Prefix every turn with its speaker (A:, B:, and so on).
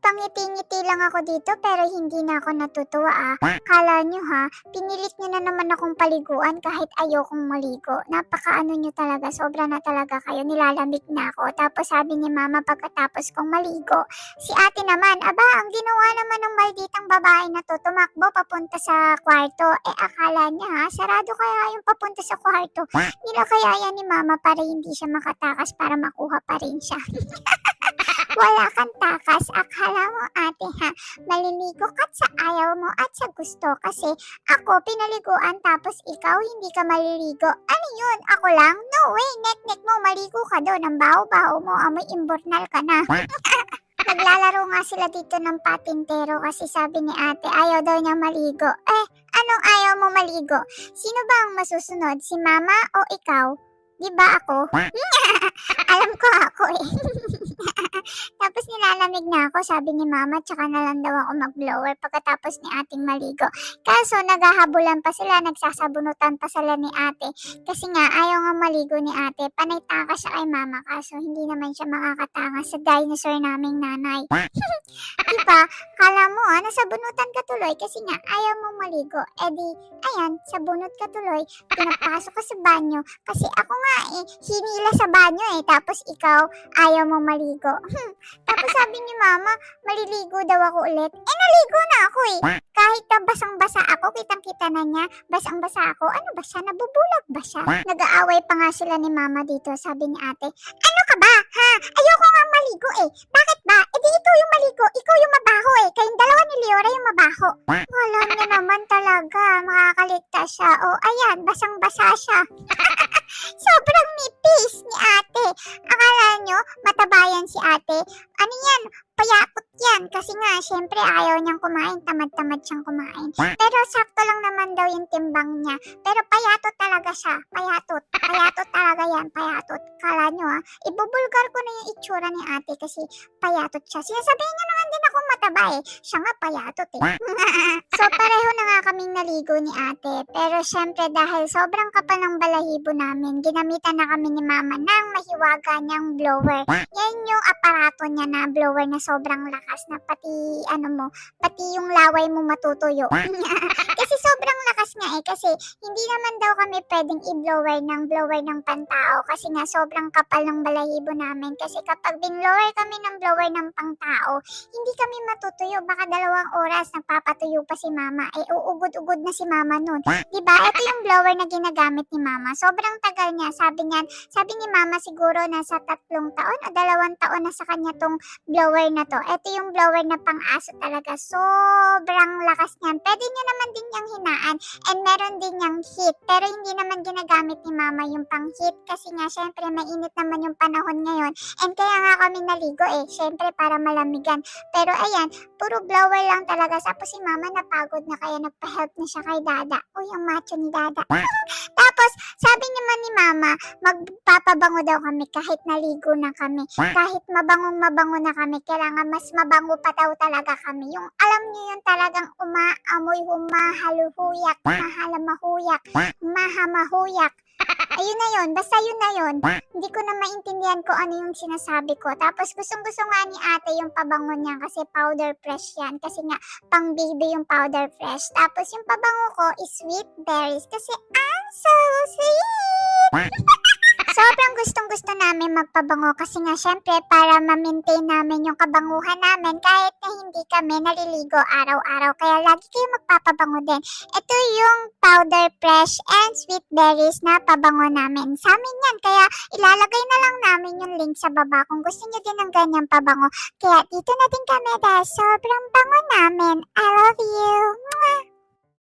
A: Nagpangiti-ngiti lang ako dito pero hindi na ako natutuwa Kala nyo pinilit nyo na naman akong paliguan kahit ayokong maligo. Napakaano nyo talaga, sobra na talaga kayo, nilalamig na ako. Tapos sabi ni mama pagkatapos kong maligo, si ate naman, aba, ang ginawa naman ng malditang babae na to, tumakbo papunta sa kwarto. Akala niya sarado kaya yung papunta sa kwarto. Nilakaya yan ni mama para hindi siya makatakas para makuha pa rin siya. Wala kang takas. Akala mo ate maliligo ka't sa ayaw mo at sa gusto kasi ako pinaliguan tapos ikaw hindi ka maliligo. Ano yun? Ako lang? No way, nek-nek mo, maligo ka doon. Ang baho-baho mo, amoy imbornal ka na. Naglalaro nga sila dito ng patintero kasi sabi ni ate ayaw daw niya maligo. Anong ayaw mo maligo? Sino ba ang masusunod? Si mama o ikaw? Di ba ako? Alam ko ako Tapos nilalamig na ako, sabi ni mama, tsaka na lang daw ako mag-blower pagkatapos ni ating maligo. Kaso naghahabulan pa sila, nagsasabunutan pa sila ni ate. Kasi nga, ayaw nga maligo ni ate. Panay takas siya kay mama, kaso hindi naman siya makakatanga sa dinosaur naming nanay. Diba? Kala mo nasabunutan ka tuloy kasi nga ayaw mong maligo. Ayan, sabunot ka tuloy, pinapasok ka sa banyo. Kasi ako nga hinila sa banyo tapos ikaw ayaw mong maligo. Tapos sabi ni mama, maliligo daw ako ulit. Naligo na ako Kahit na basang-basa ako, kitang-kita na niya, basang-basa ako. Ano ba siya? Nabubulag ba siya? Nag-aaway pa nga sila ni mama dito, sabi ni ate. Ano ka ba? Ayoko nga maligo Bakit ba? Di ikaw yung maligo, ikaw yung mabaho Kayong dalawa ni Leora yung mabaho. Wala niya naman talaga, makakaligtas siya. Ayan, basang-basa siya. Sobrang nipis ni ate. Akala nyo, matabayan si ate. Ano yan? Payakot yan. Kasi nga, syempre ayaw niyang kumain. Tamad-tamad siyang kumain. Pero sakto lang naman daw yung timbang niya. Pero payatot talaga siya. Payatot. Payatot talaga yan. Payatot. Kala nyo ibubulgar ko na yung itsura ni ate kasi payatot siya. Sinasabihin niya naman din ako mataba Siya nga payatot So pareho na nga kaming naligo ni ate. Pero syempre dahil sobrang kapal ng balahibo namin, ginamitan na kami ni mama ng mahiwaga niyang blower. Yan yung aparato niya na blower na sobrang lakas na pati yung laway mo matutuyo. Kasi sobrang lakas nga kasi hindi naman daw kami pwedeng i-blower ng pantao kasi nga sobrang kapal ng balahibo namin. Kasi kapag binlower kami ng blower ng pangtao, hindi kami matutuyo. Baka 2 oras nagpapatuyo pa si mama. Uugod-ugod na si mama nun. Diba? Ito yung blower na ginagamit ni mama. Sobrang tagal niya. Sabi ni mama siguro nasa 3 taon o 2 taon na sa kanya tong blower na to. Ito yung blower na pang-aso talaga. Sobrang lakas niyan. Pwede nyo naman din niyang hinaan and meron din niyang heat. Pero hindi naman ginagamit ni mama yung pang-heat kasi nga syempre mainit naman yung panahon ngayon. And kaya nga kami naligo syempre para malamigan. Pero ayan, puro blower lang talaga. Tapos si mama napagod na kaya nagpa-help na siya kay dada. Uy, ang macho ni dada. Tapos sabi naman ni mama, magpapabango daw kami kahit naligo na kami. Kahit mabango na kami, kailangan mas mabango pa daw talaga kami. Yung alam niyo yun talagang umaamoy, humahaluhuyak, mahalamahuyak, mahamahuyak. Ayun na yun, basta yun na yun. Hindi ko na maintindihan ko ano yung sinasabi ko. Tapos gustong-gusto nga ni ate yung pabango niya kasi powder fresh yan. Kasi nga, pang baby yung powder fresh. Tapos yung pabango ko is sweet berries kasi I'm so sweet! Sobrang gustong-gusto namin magpabango kasi nga syempre para ma-maintain namin yung kabanguhan namin kahit na hindi kami naliligo araw-araw. Kaya lagi kayo magpapabango din. Ito yung powder fresh and sweet berries na pabango namin. Sa amin yan. Kaya ilalagay na lang namin yung link sa baba kung gusto nyo din ng ganyang pabango. Kaya dito na din kami dahil sobrang bango namin. I love you!